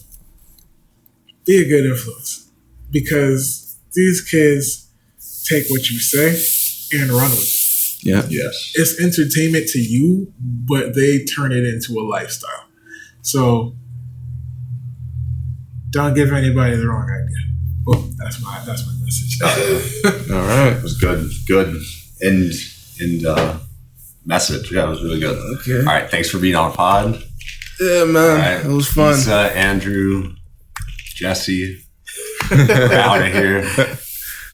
be a good influence because these kids take what you say and run with it.
Yes.
It's entertainment to you, but they turn it into a lifestyle. So don't give anybody the wrong idea. Well, that's my message.
All right. It was good. And message. Yeah, it was really good.
Okay.
All right. Thanks for being on pod.
Yeah, man. It was fun.
Lisa, Andrew, Jesse. We're out of here.